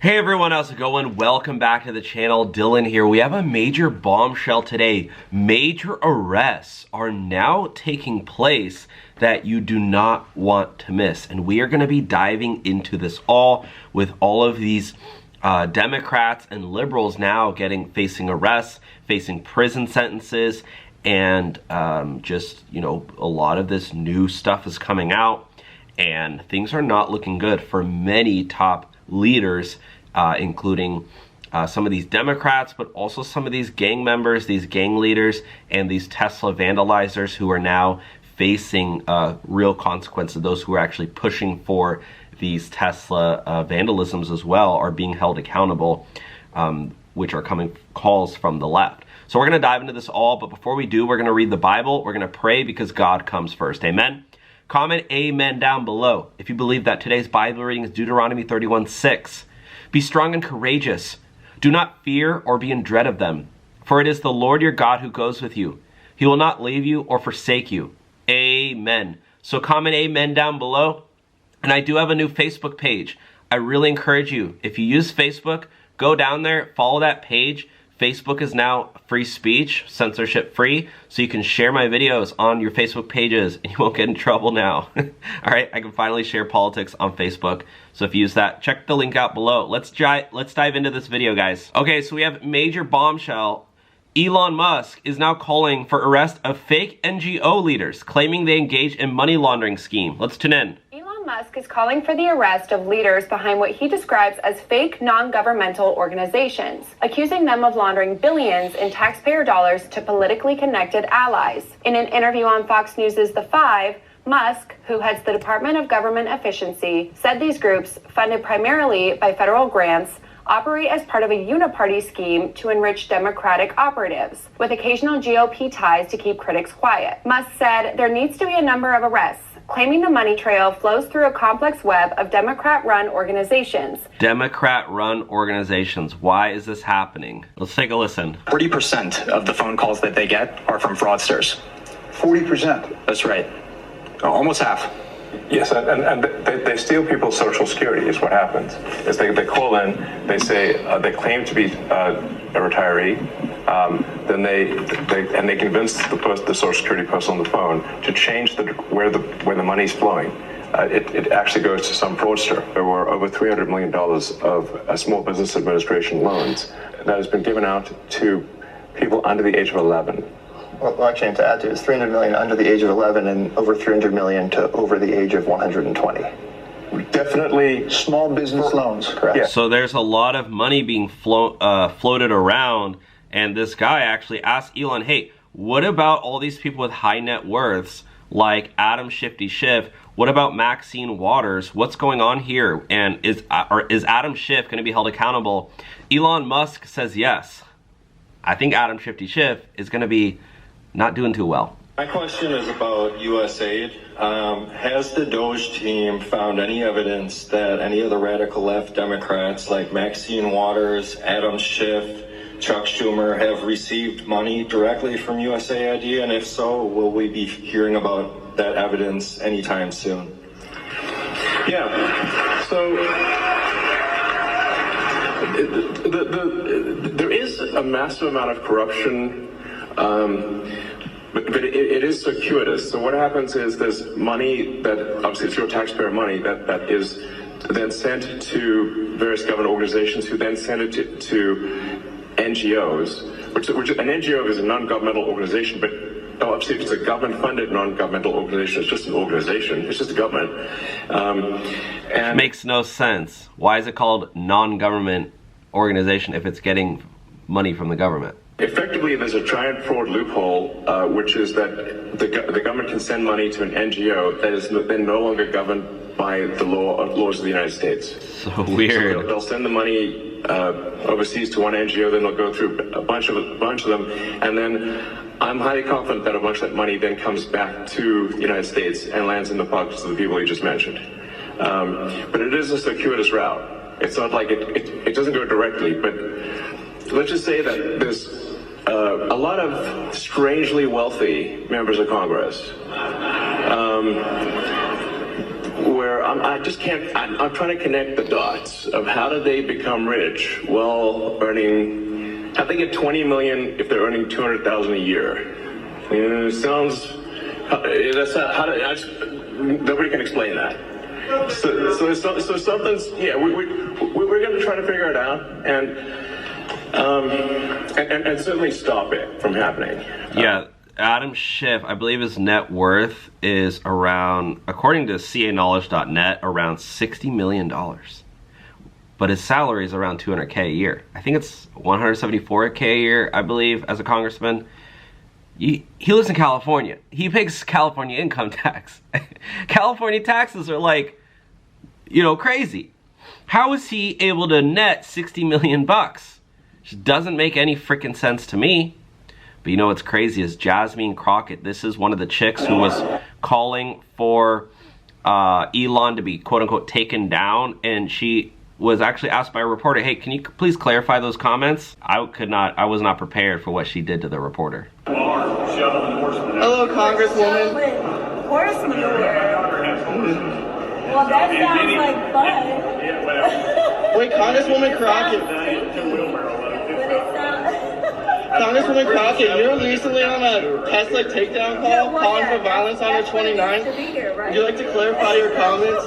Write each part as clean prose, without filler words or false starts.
Hey everyone, how's it going? Welcome back to the channel. Dylan here. We have a major bombshell today. Major arrests are now taking place that you do not want to miss. And we are going to be diving into this all with all of these Democrats and liberals now facing arrests, facing prison sentences, and just, you know, a lot of this new stuff is coming out and things are not looking good for many top leaders, including some of these Democrats, but also some of these gang members, these gang leaders, and these Tesla vandalizers who are now facing real consequences. Those who are actually pushing for these Tesla vandalisms as well are being held accountable, which are coming calls from the left. So we're going to dive into this all, but before we do, we're going to read the Bible. We're going to pray because God comes first. Amen. Comment amen down below if you believe that today's Bible reading is Deuteronomy 31:6. Be strong and courageous. Do not fear or be in dread of them, for it is the Lord your God who goes with you. He will not leave you or forsake you. Amen. So comment amen down below. And I do have a new Facebook page. I really encourage you, if you use Facebook, go down there, follow that page. Facebook is now free speech, censorship free, so you can share my videos on your Facebook pages and you won't get in trouble now. All right, I can finally share politics on Facebook. So if you use that, check the link out below. Let's dive into this video, guys. Okay, so we have major bombshell. Elon Musk is now calling for arrest of fake NGO leaders, claiming they engage in money laundering scheme. Let's tune in. Musk is calling for the arrest of leaders behind what he describes as fake non-governmental organizations, accusing them of laundering billions in taxpayer dollars to politically connected allies. In an interview on Fox News' The Five, Musk, who heads the Department of Government Efficiency, said these groups, funded primarily by federal grants, operate as part of a uniparty scheme to enrich Democratic operatives, with occasional GOP ties to keep critics quiet. Musk said there needs to be a number of arrests, claiming the money trail flows through a complex web of Democrat-run organizations. Democrat-run organizations. Why is this happening? Let's take a listen. 40% of the phone calls that they get are from fraudsters. 40%? That's right. Almost half. Yes, and they steal people's social security is what happens. Is they call in, they say, they claim to be a retiree, then they convince the social security person on the phone to change where the money's flowing. It actually goes to some fraudster. There were over $300 million of Small Business Administration loans that has been given out to people under the age of 11. Well, actually, to add to it, it's 300 million under the age of 11 and over 300 million to over the age of 120. Definitely small business loans. Correct. Yeah. So there's a lot of money being floated around, and this guy actually asked Elon, hey, what about all these people with high net worths like Adam Shifty Schiff? What about Maxine Waters? What's going on here? And is Adam Schiff going to be held accountable? Elon Musk says yes. I think Adam Shifty Schiff is going to be not doing too well. My question is about U.S. aid. Has the DOGE team found any evidence that any of the radical left Democrats like Maxine Waters, Adam Schiff, Chuck Schumer have received money directly from USAID? And if so, will we be hearing about that evidence anytime soon? Yeah, so there is a massive amount of corruption, but it is circuitous. So what happens is there's money that, obviously it's your taxpayer money, that is then sent to various government organizations who then send it to NGOs, which an NGO is a non-governmental organization, but obviously if it's a government-funded non-governmental organization, it's just an organization, it's just a government. And makes no sense. Why is it called non-government organization if it's getting money from the government? Effectively, there's a giant fraud loophole, which is that the government can send money to an NGO that is then no longer governed by the laws of the United States. So weird. So they'll send the money overseas to one NGO, then they'll go through a bunch of them, and then I'm highly confident that a bunch of that money then comes back to the United States and lands in the pockets of the people you just mentioned. But it is a circuitous route. It's not like it doesn't go directly, but let's just say that there's a lot of strangely wealthy members of Congress, where just can't, I'm trying to connect the dots of how did they become rich? Well, earning, how they get 20 million if they're earning 200,000 a year? It sounds, that's not, nobody can explain that. So something's, yeah, we're going to try to figure it out and certainly stop it from happening. Yeah. Adam Schiff, I believe his net worth is around, according to CAKnowledge.net, around $60 million. But his salary is around $200K a year. I think it's $174K a year, I believe, as a congressman. He lives in California. He pays California income tax. California taxes are like, you know, crazy. How is he able to net $60 million bucks? Just doesn't make any freaking sense to me. But you know what's crazy is Jasmine Crockett. This is one of the chicks who was calling for Elon to be quote unquote taken down, and she was actually asked by a reporter, "Hey, can you please clarify those comments?" I was not prepared for what she did to the reporter. Hello, Congresswoman. Horseman. Well, that sounds like fun. Wait, Congresswoman Crockett. Congresswoman Crockett, you were recently on a Tesla takedown call calling for violence on the 29th. Would you like to clarify your comments?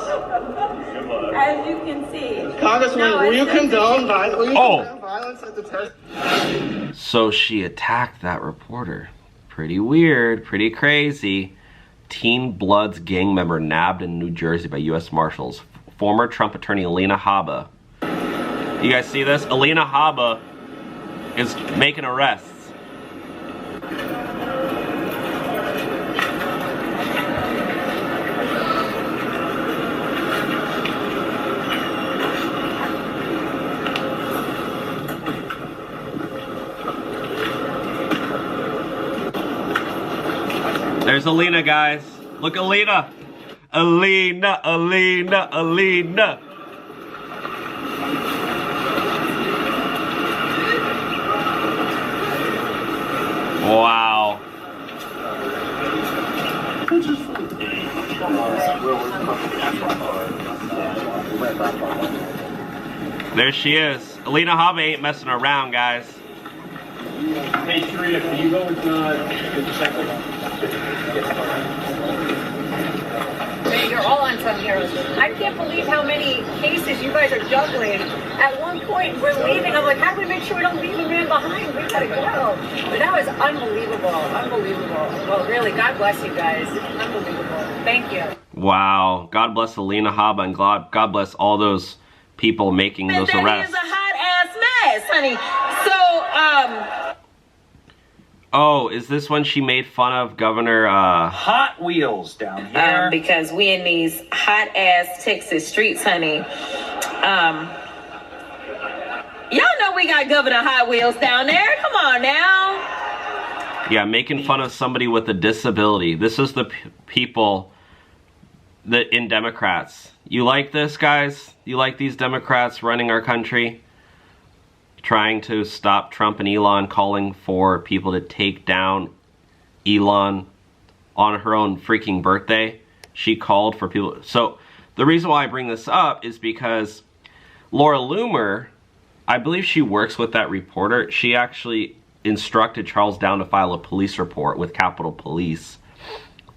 As you can see. Congresswoman, will you condone violence at the Tesla? So she attacked that reporter. Pretty weird, pretty crazy. Teen Bloods gang member nabbed in New Jersey by U.S. Marshals. Former Trump attorney Alina Habba. You guys see this? Alina Habba is making arrests. There's Alina, guys. Look, Alina. Alina, Alina, Alina. Wow. There she is. Alina Habba ain't messing around, guys. Hey, Tarita, can you go with Hey, you're all on some heroes. I can't believe how many cases you guys are juggling. At one point, we're leaving. I'm like, how do we make sure we don't leave a man behind? We gotta go. But that was unbelievable. Unbelievable. Well, really, God bless you guys. Unbelievable. Thank you. Wow. God bless Alina Habba, and God bless all those people making those arrests. That is a hot-ass mess, honey. So, Oh, is this when she made fun of Governor Hot Wheels down here? because we in these hot-ass Texas streets, honey. Y'all know we got Governor Hot Wheels down there. Come on now. Yeah, making fun of somebody with a disability. This is the people that in Democrats. You like this, guys? You like these Democrats running our country? Trying to stop Trump and Elon, calling for people to take down Elon on her own freaking birthday. She called for people. So the reason why I bring this up is because Laura Loomer, I believe she works with that reporter. She actually instructed Charles Down to file a police report with Capitol Police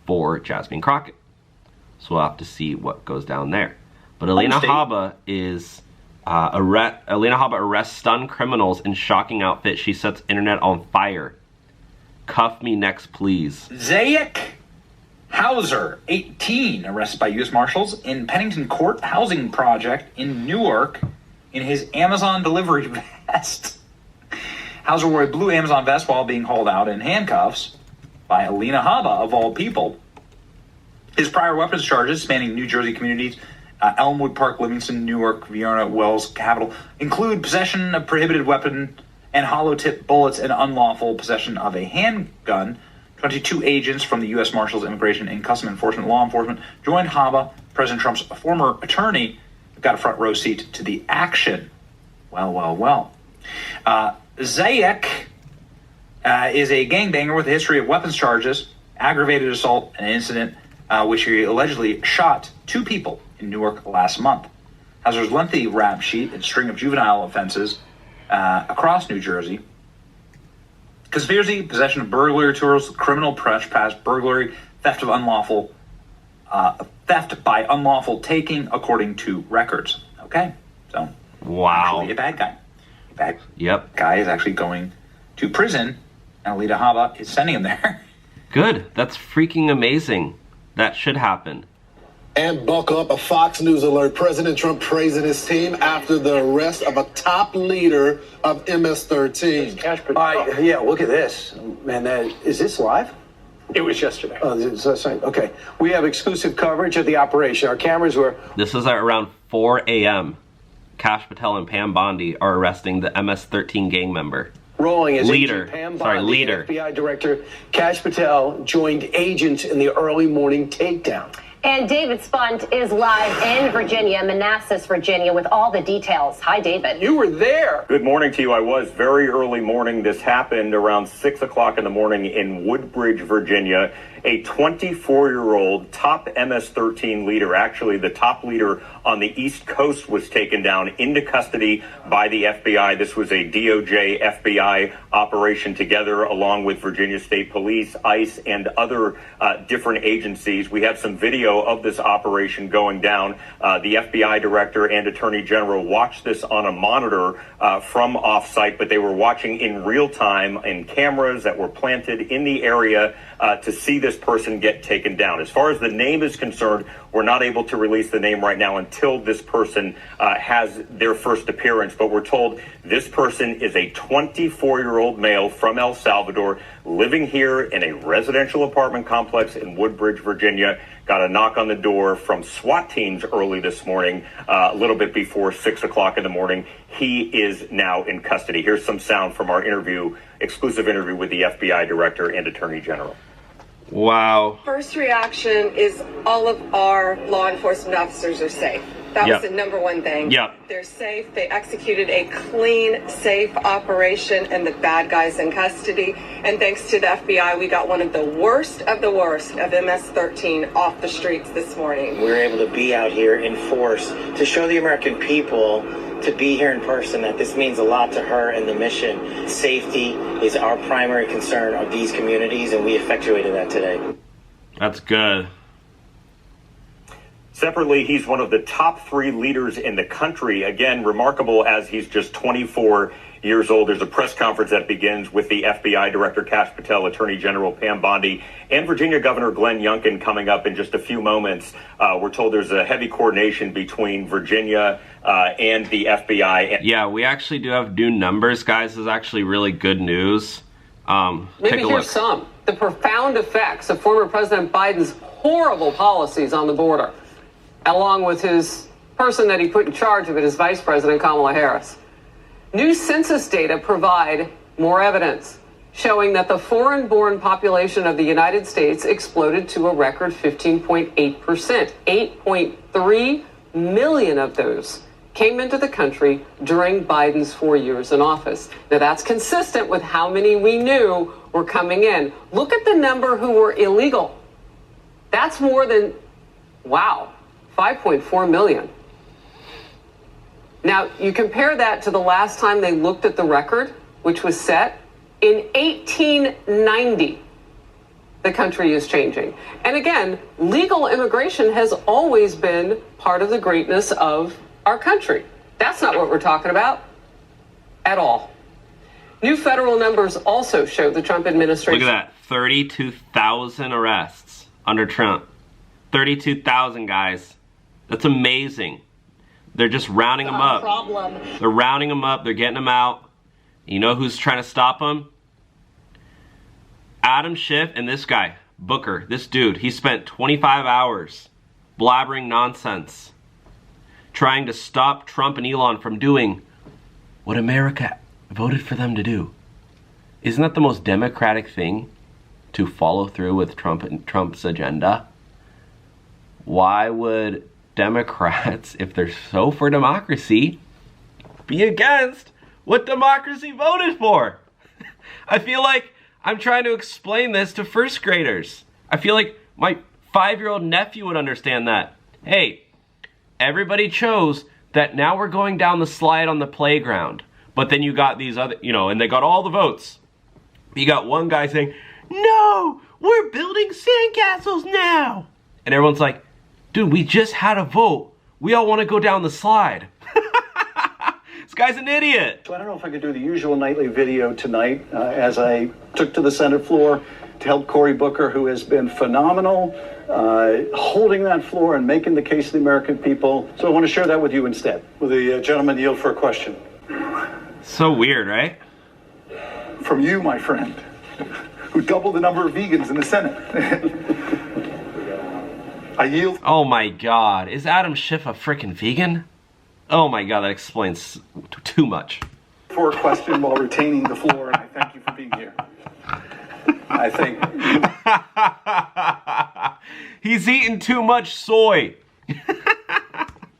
for Jasmine Crockett. So we'll have to see what goes down there. But Alina Habba is... Alina Habba arrests stunned criminals in shocking outfit. She sets internet on fire. Cuff me next, please. Zayek Hauser, 18, arrested by U.S. Marshals in Pennington Court housing project in Newark in his Amazon delivery vest. Hauser wore a blue Amazon vest while being hauled out in handcuffs by Alina Habba, of all people. His prior weapons charges spanning New Jersey communities Elmwood Park, Livingston, Newark, Vienna, Wells, Capitol, include possession of prohibited weapon and hollow-tip bullets and unlawful possession of a handgun. 22 agents from the U.S. Marshals, Immigration and Customs Enforcement, Law Enforcement joined Habba, President Trump's former attorney, got a front row seat to the action. Well. Zayek is a gangbanger with a history of weapons charges, aggravated assault, and an incident which he allegedly shot two people in Newark last month. Hauser's lengthy rap sheet and string of juvenile offenses across New Jersey: conspiracy, possession of burglary tools, criminal trespass, burglary, theft of unlawful, theft by unlawful taking, according to records. Okay, so wow, actually a bad guy. Bad Yep. guy is actually going to prison, and Alina Habba is sending him there. Good. That's freaking amazing. That should happen. And buckle up, a Fox News alert. President Trump praising his team after the arrest of a top leader of MS-13. Yeah, look at this. Man, is this live? It was yesterday. Oh, okay. We have exclusive coverage of the operation. Our cameras were... This is at around 4 a.m. Kash Patel and Pam Bondi are arresting the MS-13 gang member. Rolling as leader. Agent Pam Bondi, leader. FBI Director Kash Patel joined agents in the early morning takedown. And David Spunt is live in Virginia, Manassas, Virginia, with all the details. Hi, David. You were there. Good morning to you. I was very early morning. This happened around 6 o'clock in the morning in Woodbridge, Virginia. A 24-year-old top MS-13 leader, actually the top leader on the East Coast, was taken down into custody by the FBI. This was a DOJ FBI operation together along with Virginia State Police, ICE, and other different agencies. We have some video of this operation going down. The FBI director and attorney general watched this on a monitor from offsite, but they were watching in real time in cameras that were planted in the area to see this person get taken down. As far as the name is concerned, we're not able to release the name right now until this person has their first appearance. But we're told this person is a 24-year-old male from El Salvador living here in a residential apartment complex in Woodbridge, Virginia. Got a knock on the door from SWAT teams early this morning, a little bit before 6 o'clock in the morning. He is now in custody. Here's some sound from our exclusive interview with the FBI director and attorney general. Wow. First reaction is all of our law enforcement officers are safe. That was the number one thing. They're safe. They executed a clean, safe operation, and the bad guys in custody. And thanks to the FBI, we got one of the worst of MS-13 off the streets this morning. We were able to be out here in force to show the American people, to be here in person, that this means a lot to her and the mission. Safety is our primary concern of these communities, and we effectuated that today. That's good. Separately, he's one of the top 3 leaders in the country. Again, remarkable as he's just 24 years old. There's a press conference that begins with the FBI Director Kash Patel, Attorney General Pam Bondi, and Virginia Governor Glenn Youngkin coming up in just a few moments. We're told there's a heavy coordination between Virginia and the FBI. Yeah, we actually do have new numbers, guys. This is actually really good news. Maybe here's some. The profound effects of former President Biden's horrible policies on the border, along with his person that he put in charge of it, his Vice President Kamala Harris. New census data provide more evidence showing that the foreign-born population of the United States exploded to a record 15.8%. 8.3 million of those came into the country during Biden's 4 years in office. Now, that's consistent with how many we knew were coming in. Look at the number who were illegal. That's more than, wow, 5.4 million. Now, you compare that to the last time they looked at the record, which was set in 1890. The country is changing. And again, legal immigration has always been part of the greatness of our country. That's not what we're talking about at all. New federal numbers also show the Trump administration. Look at that, 32,000 arrests under Trump. 32,000, guys. That's amazing. They're just rounding them up. They're rounding them up. They're getting them out. You know who's trying to stop them? Adam Schiff and this guy, Booker, this dude. He spent 25 hours blabbering nonsense, trying to stop Trump and Elon from doing what America voted for them to do. Isn't that the most democratic thing? To follow through with Trump's agenda? Why would Democrats, if they're so for democracy, be against what democracy voted for? I feel like I'm trying to explain this to first graders. I feel like my 5-year-old nephew would understand that. Hey, everybody chose that now we're going down the slide on the playground. But then you got these other, you know, and they got all the votes. You got one guy saying, no, we're building sandcastles now. And everyone's like, dude, we just had a vote. We all want to go down the slide. This guy's an idiot. So I don't know if I could do the usual nightly video tonight as I took to the Senate floor to help Cory Booker, who has been phenomenal, holding that floor and making the case to the American people. So I want to share that with you instead. Will the gentleman yield for a question? So weird, right? From you, my friend, who doubled the number of vegans in the Senate. I yield. Oh my God, is Adam Schiff a freaking vegan? Oh my God, that explains too much. For a question while retaining the floor, and I thank you for being here. I think he's eating too much soy.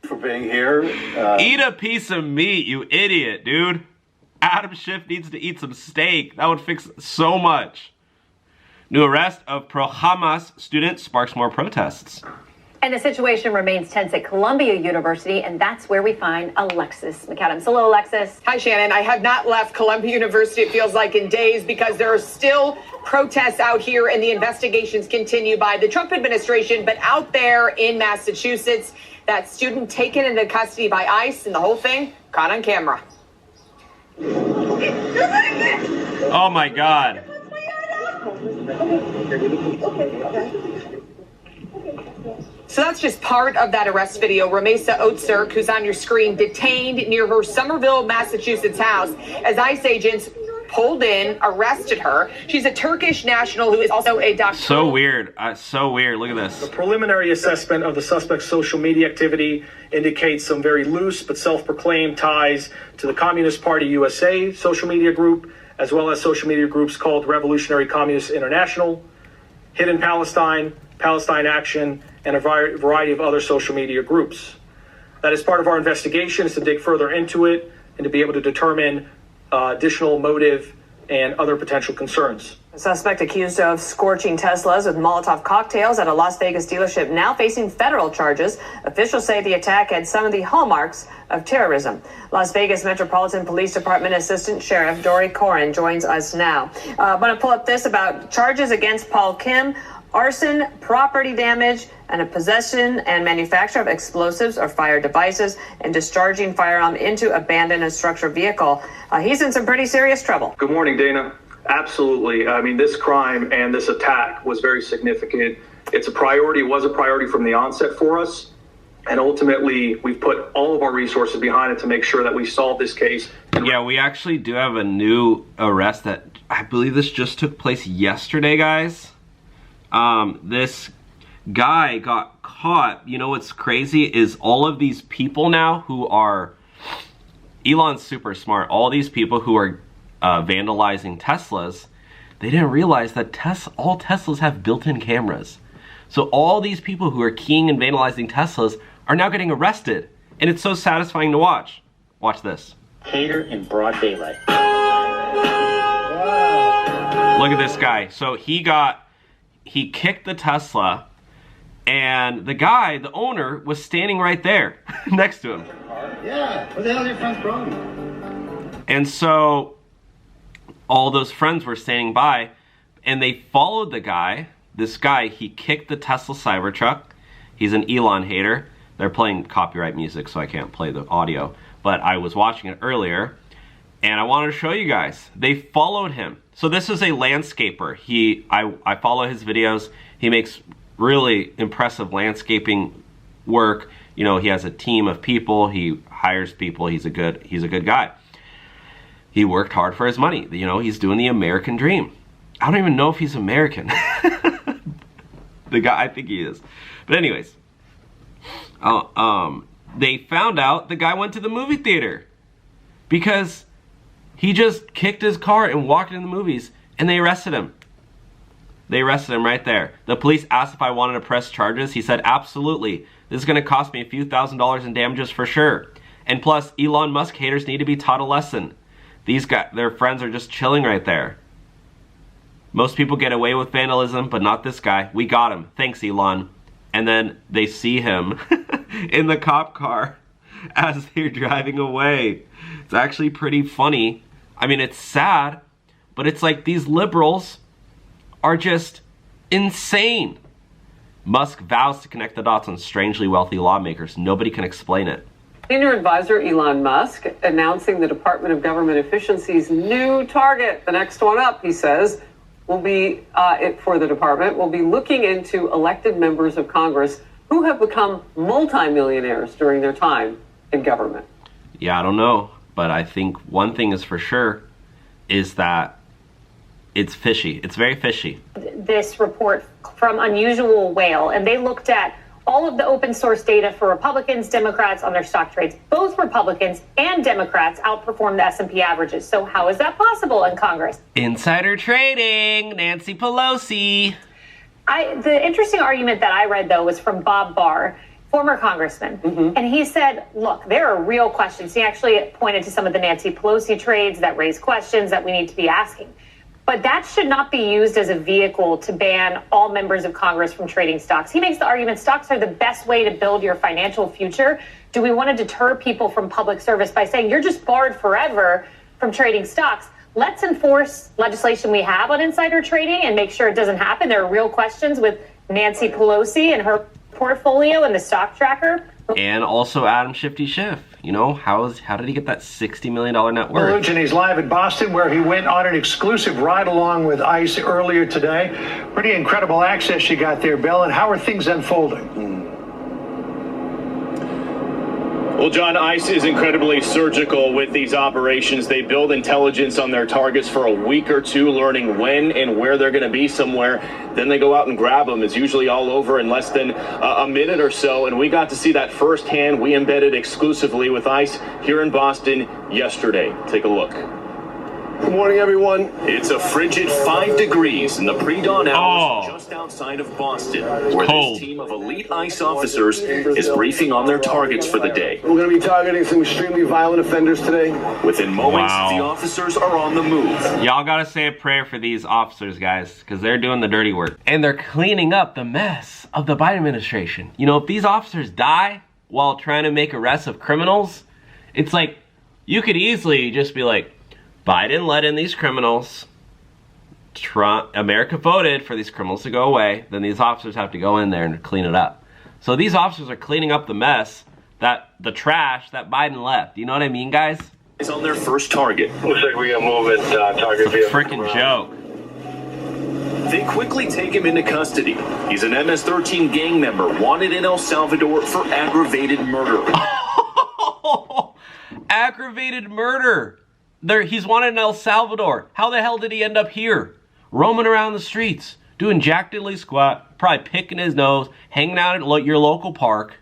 For being here. Eat a piece of meat, you idiot, dude. Adam Schiff needs to eat some steak. That would fix so much. New arrest of pro-Hamas student sparks more protests. And the situation remains tense at Columbia University, and that's where we find Alexis McAdams. Hello, Alexis. Hi, Shannon. I have not left Columbia University, it feels like, in days because there are still protests out here and the investigations continue by the Trump administration. But out there in Massachusetts, that student taken into custody by ICE and the whole thing caught on camera. Oh, my God. So that's just part of that arrest video. Ramesa Otzerk, who's on your screen, detained near her Somerville, Massachusetts house as ICE agents pulled in, arrested her. She's a Turkish national who is also a doctor. So weird. So weird. Look at this. The preliminary assessment of the suspect's social media activity indicates some very loose but self-proclaimed ties to the Communist Party USA social media group, as well as social media groups called Revolutionary Communist International, Hidden Palestine, Palestine Action, and a variety of other social media groups. That is part of our investigation, is to dig further into it and to be able to determine additional motive and other potential concerns. The suspect accused of scorching Teslas with Molotov cocktails at a Las Vegas dealership now facing federal charges. Officials say the attack had some of the hallmarks of terrorism. Las Vegas Metropolitan Police Department Assistant Sheriff Dory Corin joins us now. I'm going to pull up this about charges against Paul Kim: arson, property damage, and a possession and manufacture of explosives or fire devices, and discharging firearm into abandoned and structured vehicle. He's in some pretty serious trouble. Good morning, Dana. Absolutely. I mean, this crime and this attack was very significant. It's a priority. It was a priority from the onset for us. And ultimately, we've put all of our resources behind it to make sure that we solve this case. Yeah, we actually do have a new arrest that I believe this just took place yesterday, guys. This guy got caught. You know what's crazy is all of these people now who are, Elon's super smart, all these people who are vandalizing Teslas, they didn't realize that all Teslas have built-in cameras. So all these people who are keying and vandalizing Teslas are now getting arrested. And it's so satisfying to watch. Watch this. Hater in broad daylight. Look at this guy. So he kicked the Tesla, and the guy, the owner, was standing right there next to him. Yeah, what the hell is your friend's problem? And so all those friends were standing by, and they followed the guy. This guy, he kicked the Tesla Cybertruck. He's an Elon hater. They're playing copyright music, so I can't play the audio. But I was watching it earlier, and I wanted to show you guys. They followed him. So this is a landscaper. I follow his videos. He makes really impressive landscaping work. You know, he has a team of people. He hires people. He's a good guy. He worked hard for his money. You know, he's doing the American dream. I don't even know if he's American. The guy, I think he is. But anyways, they found out the guy went to the movie theater because he just kicked his car and walked in the movies, and they arrested him. They arrested him right there. The police asked if I wanted to press charges. He said, absolutely. This is going to cost me a few $1,000s in damages for sure. And plus, Elon Musk haters need to be taught a lesson. These guys, their friends are just chilling right there. Most people get away with vandalism, but not this guy. We got him. Thanks, Elon. And then they see him. in the cop car as they're driving away. It's actually pretty funny. I mean, it's sad, but it's like these liberals are just insane. Musk vows to connect the dots on strangely wealthy lawmakers. Nobody can explain it. Senior advisor Elon Musk announcing the Department of Government Efficiency's new target. The next one up, he says, will be, for the department, will be looking into elected members of Congress who have become multimillionaires during their time in government. Yeah, I don't know, but I think one thing is for sure is that it's fishy. It's very fishy. This report from Unusual Whale, and they looked at all of the open source data for Republicans, Democrats on their stock trades. Both Republicans and Democrats outperformed the S&P averages. So how is that possible in Congress? Insider trading, Nancy Pelosi. The interesting argument that I read, though, was from Bob Barr, former congressman. And he said, look, there are real questions. He actually pointed to some of the Nancy Pelosi trades that raise questions that we need to be asking. But that should not be used as a vehicle to ban all members of Congress from trading stocks. He makes the argument stocks are the best way to build your financial future. Do we want to deter people from public service by saying you're just barred forever from trading stocks? Let's enforce legislation we have on insider trading and make sure it doesn't happen. There are real questions with Nancy Pelosi and her portfolio and the stock tracker. And also Adam Shifty Schiff. You know, how did he get that $60 million net worth? And he's live in Boston, where he went on an exclusive ride-along with ICE earlier today. Pretty incredible access you got there, Bill. And how are things unfolding? Well, John, ICE is incredibly surgical with these operations. They build intelligence on their targets for a week or two, learning when and where they're going to be somewhere. Then they go out and grab them. It's usually all over in less than a minute or so. And we got to see that firsthand. We embedded exclusively with ICE here in Boston yesterday. Take a look. Good morning, everyone. It's a frigid 5 degrees in the pre-dawn hours just outside of Boston, where this team of elite ICE officers is briefing on their targets for the day. We're going to be targeting some extremely violent offenders today. Within moments, the officers are on the move. Y'all gotta say a prayer for these officers, guys, because they're doing the dirty work. And they're cleaning up the mess of the Biden administration. You know, if these officers die while trying to make arrests of criminals, it's like, you could easily just be like, Biden let in these criminals. America voted for these criminals to go away. Then these officers have to go in there and clean it up. So these officers are cleaning up the mess, the trash that Biden left. You know what I mean, guys? Is on their first target. Looks like we got movement. Target vehicle. Freaking joke. They quickly take him into custody. He's an MS-13 gang member wanted in El Salvador for aggravated murder. Aggravated murder. He's wanted in El Salvador. How the hell did he end up here? Roaming around the streets, doing Jack Diddley squat, probably picking his nose, hanging out at your local park.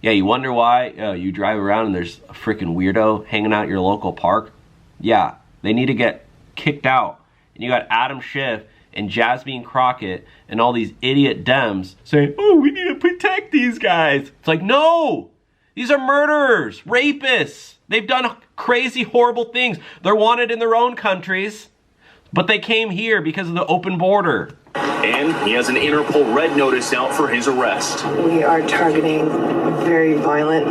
Yeah, you wonder why you drive around and there's a freaking weirdo hanging out at your local park? Yeah, they need to get kicked out. And you got Adam Schiff and Jasmine Crockett and all these idiot Dems saying, oh, we need to protect these guys. It's like, no! These are murderers, rapists. They've done crazy, horrible things. They're wanted in their own countries, but they came here because of the open border. And he has an Interpol red notice out for his arrest. We are targeting very violent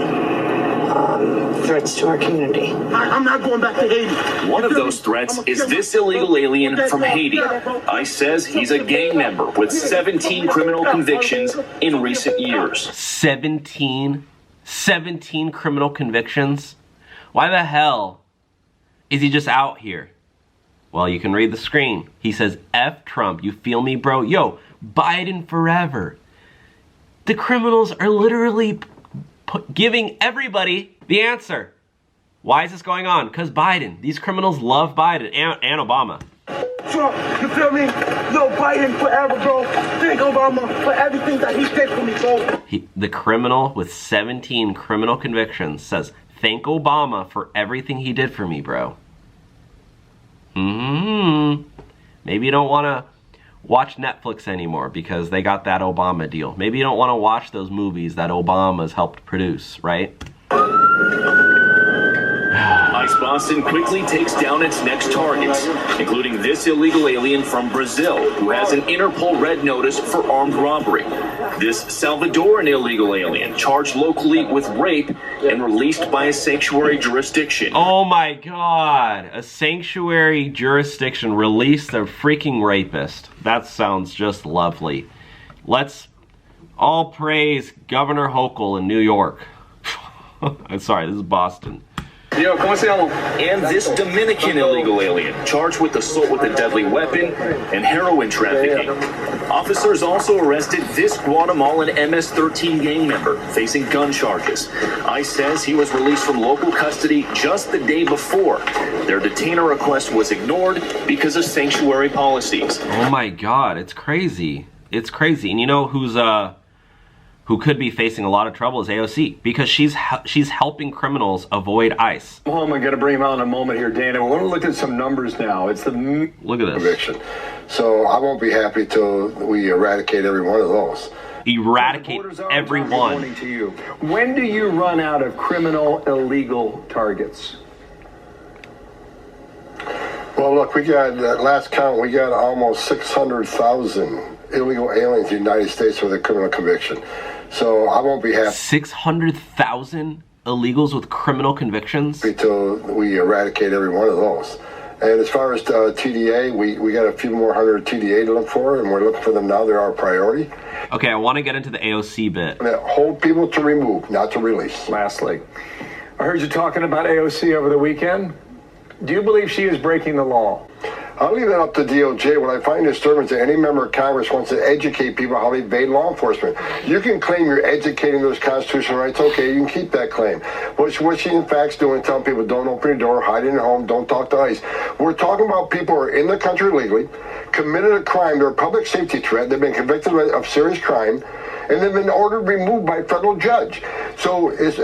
threats to our community. I'm not going back to Haiti. One of those threats is this illegal alien from Haiti. ICE says he's a gang member with 17 criminal convictions in recent years. 17 criminal convictions? Why the hell is he just out here? Well, you can read the screen. He says, F Trump, you feel me, bro? Yo, Biden forever. The criminals are literally giving everybody the answer. Why is this going on? Because Biden. These criminals love Biden and Obama. Trump, you feel me? No, Biden forever, bro. Thank Obama for everything that he did for me, bro. The criminal with 17 criminal convictions says, thank Obama for everything he did for me, bro. Maybe you don't want to watch Netflix anymore because they got that Obama deal. Maybe you don't want to watch those movies that Obama's helped produce, right? ICE as Boston quickly takes down its next targets, including this illegal alien from Brazil who has an Interpol red notice for armed robbery. This Salvadoran illegal alien charged locally with rape and released by a sanctuary jurisdiction. Oh my God, a sanctuary jurisdiction released a freaking rapist. That sounds just lovely. Let's all praise Governor Hochul in New York. I'm sorry, this is Boston. And this Dominican illegal alien charged with assault with a deadly weapon and heroin trafficking. Officers also arrested this Guatemalan MS-13 gang member facing gun charges. ICE says he was released from local custody just the day before. Their detainer request was ignored because of sanctuary policies. Oh my God, it's crazy. It's crazy. And you know who could be facing a lot of trouble is AOC, because she's helping criminals avoid ICE. Well, I'm going to bring him out in a moment here, Dana. We want to look at some numbers now. It's the look at this conviction. So I won't be happy till we eradicate every one of those. Eradicate every one. To you. When do you run out of criminal illegal targets? Well, look, we got last count. We got almost 600,000 illegal aliens in the United States with a criminal conviction. So I won't be happy. 600,000 illegals with criminal convictions? Until we eradicate every one of those. And as far as TDA, we got a few more hundred TDA to look for, and we're looking for them now. They're our priority. Okay, I want to get into the AOC bit. Hold people to remove, not to release. Lastly, I heard you talking about AOC over the weekend. Do you believe she is breaking the law? I'll leave that up to DOJ. When I find disturbance that any member of Congress wants to educate people how they evade law enforcement, you can claim you're educating those constitutional rights. Okay, you can keep that claim. What she in fact is doing, telling people don't open your door, hide in your home, don't talk to ICE. We're talking about people who are in the country illegally, committed a crime, they're a public safety threat, they've been convicted of serious crime, and they've been ordered removed by a federal judge. So it's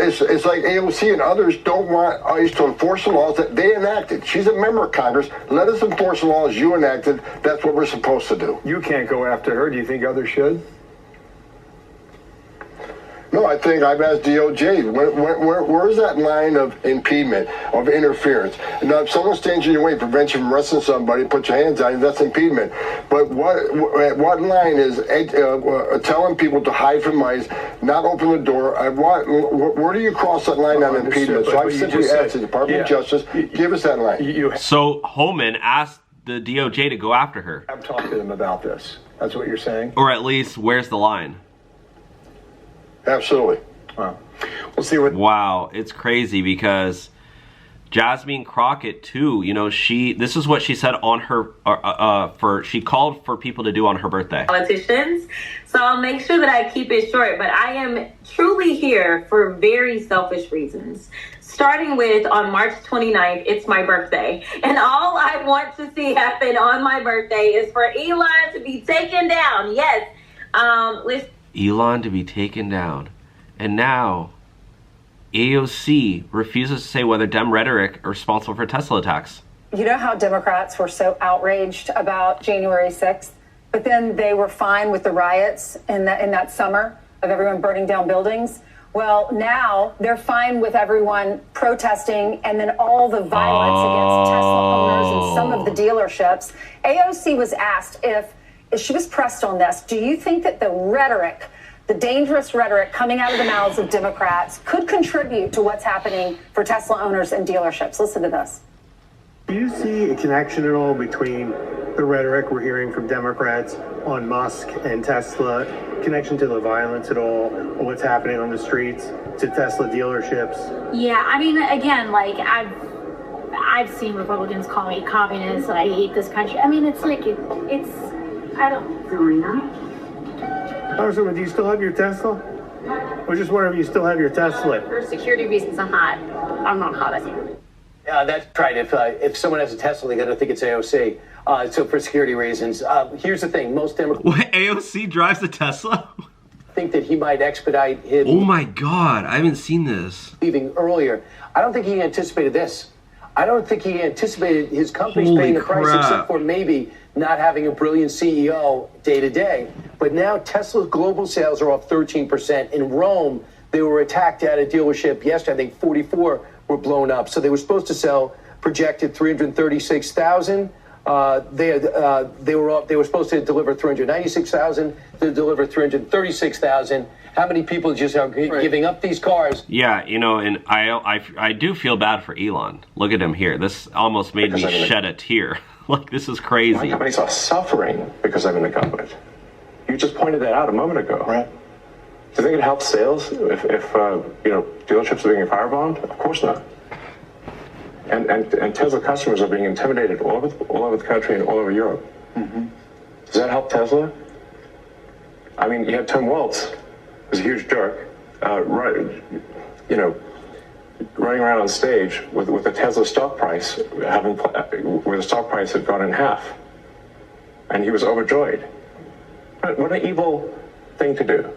like AOC and others don't want ICE to enforce the laws that they enacted. She's a member of Congress. Let us enforce the laws you enacted. That's what we're supposed to do. You can't go after her. Do you think others should? No, I think I've asked DOJ, where's that line of impediment, of interference? Now, if someone stands in your way, prevents you from arresting somebody, put your hands on him, that's impediment. But what line is telling people to hide from ICE, not open the door? Where do you cross that line on impediment? So I simply asked the Department of Justice, give us that line. So Homan asked the DOJ to go after her. I've talked to them about this. That's what you're saying? Or at least, where's the line? Absolutely. Wow. We'll see what. Wow, it's crazy because Jasmine Crockett too. You know, this is what she said on her she called for people to do on her birthday. Politicians, so I'll make sure that I keep it short. But I am truly here for very selfish reasons. Starting with on March 29th, it's my birthday, and all I want to see happen on my birthday is for Elon to be taken down. Yes, Elon to be taken down. And now, AOC refuses to say whether Dem rhetoric are responsible for Tesla attacks. You know how Democrats were so outraged about January 6th, but then they were fine with the riots in that summer of everyone burning down buildings? Well, now they're fine with everyone protesting and then all the violence against Tesla owners and some of the dealerships. AOC was asked if she was pressed on this. Do you think that the rhetoric, the dangerous rhetoric coming out of the mouths of Democrats could contribute to what's happening for Tesla owners and dealerships? Listen to this. Do you see a connection at all between the rhetoric we're hearing from Democrats on Musk and Tesla, connection to the violence at all, or what's happening on the streets to Tesla dealerships? Yeah, I mean, again, like I've seen Republicans call me communist, I hate this country. I mean, it's like, I don't. Congresswoman, do you still have your Tesla? Or just wondering if you still have your Tesla? For security reasons, I'm not hot as you. That's right. If someone has a Tesla, they got to think it's AOC. So for security reasons, here's the thing: most Democrats. What, AOC drives a Tesla? Think that he might expedite his. Oh my God! I haven't seen this. Leaving earlier, I don't think he anticipated this. I don't think he anticipated his company's Holy paying the price, crap. except for maybe not having a brilliant CEO day to day. But now Tesla's global sales are off 13%. In Rome, they were attacked at a dealership yesterday. I think 44 were blown up. So they were supposed to sell projected 336,000. They were supposed to deliver 396,000. They delivered 336,000. How many people just are giving up these cars? Yeah, you know, and I do feel bad for Elon. Look at him here. This almost made me shed a tear. Like, this is crazy. My companies are suffering because I'm in the government. You just pointed that out a moment ago. Right. Do you think it helps sales if you know, dealerships are being firebombed? Of course not. And Tesla customers are being intimidated all over the country and all over Europe. Mm-hmm. Does that help Tesla? I mean, you have Tim Waltz, who's a huge jerk, you know, running around on stage with a Tesla stock price, where the stock price had gone in half, and he was overjoyed. What an evil thing to do!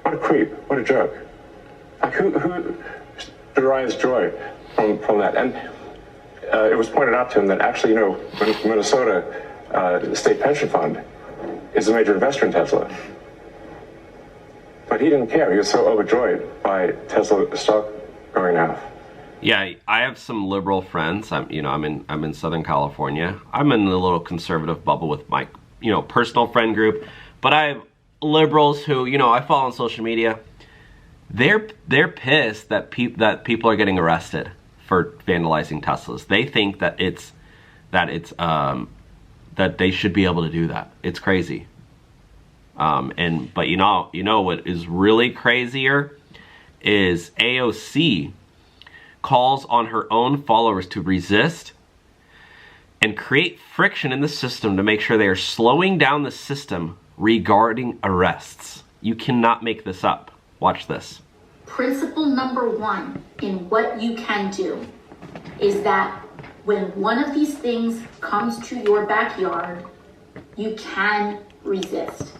What a creep! What a jerk! Like, who derives joy from that? And it was pointed out to him that actually, you know, Minnesota State Pension Fund is a major investor in Tesla. But he didn't care. He was so overjoyed by Tesla stock going half. Yeah, I have some liberal friends. I'm in Southern California. I'm in a little conservative bubble with my, you know, personal friend group. But I have liberals who, you know, I follow on social media. They're pissed that people are getting arrested for vandalizing Teslas. They think that that they should be able to do that. It's crazy. But you know what is really crazier is AOC calls on her own followers to resist and create friction in the system to make sure they are slowing down the system regarding arrests. You cannot make this up. Watch this. Principle number one in what you can do is that when one of these things comes to your backyard, you can resist.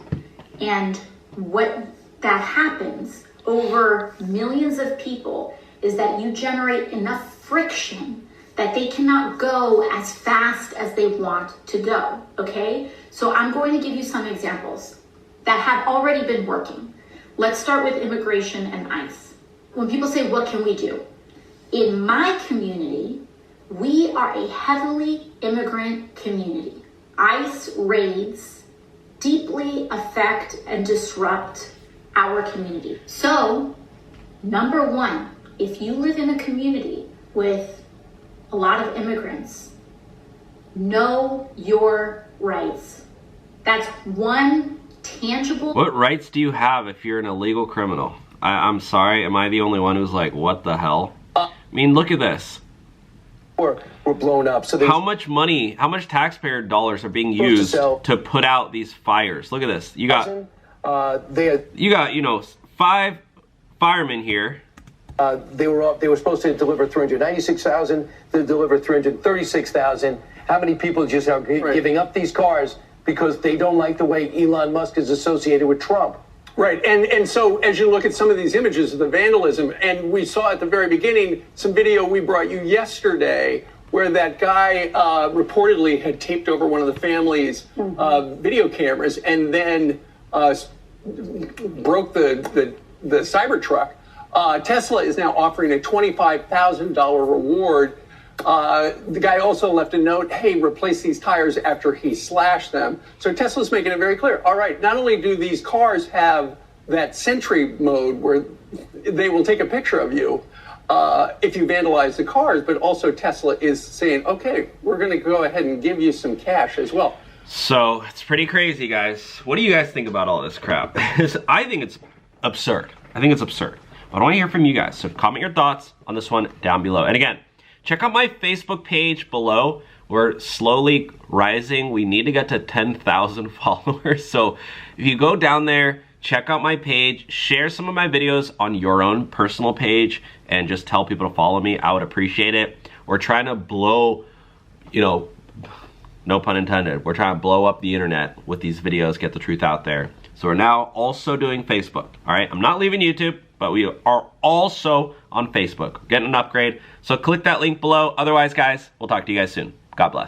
And what that happens over millions of people is that you generate enough friction that they cannot go as fast as they want to go, okay? So I'm going to give you some examples that have already been working. Let's start with immigration and ICE. When people say, what can we do? In my community, we are a heavily immigrant community. ICE raids deeply affect and disrupt our community. So, number one, if you live in a community with a lot of immigrants, know your rights. That's one tangible... What rights do you have if you're an illegal criminal? I'm sorry, am I the only one who's like, what the hell? I mean, look at this. Were blown up. So how much money, how much taxpayer dollars are being used to put out these fires? Look at this. You got, you know, 5 firemen here. They were supposed to deliver 396,000. They delivered 336,000. How many people just are giving up these cars because they don't like the way Elon Musk is associated with Trump? Right, and so as you look at some of these images of the vandalism, and we saw at the very beginning some video we brought you yesterday where that guy reportedly had taped over one of the family's video cameras and then broke the Cybertruck. Tesla is now offering a $25,000 reward. The guy also left a note, hey, replace these tires after he slashed them. So Tesla's making it very clear. All right, not only do these cars have that Sentry mode where they will take a picture of you if you vandalize the cars, but also Tesla is saying, okay, we're going to go ahead and give you some cash as well. So it's pretty crazy, guys. What do you guys think about all this crap? I think it's absurd. I think it's absurd. But I want to hear from you guys. So comment your thoughts on this one down below. And again, check out my Facebook page below. We're slowly rising. We need to get to 10,000 followers. So if you go down there, check out my page, share some of my videos on your own personal page, and just tell people to follow me. I would appreciate it. We're trying to blow, you know, no pun intended, we're trying to blow up the internet with these videos, get the truth out there. So we're now also doing Facebook, all right? I'm not leaving YouTube, but we are also on Facebook. We're getting an upgrade. So click that link below. Otherwise, guys, we'll talk to you guys soon. God bless.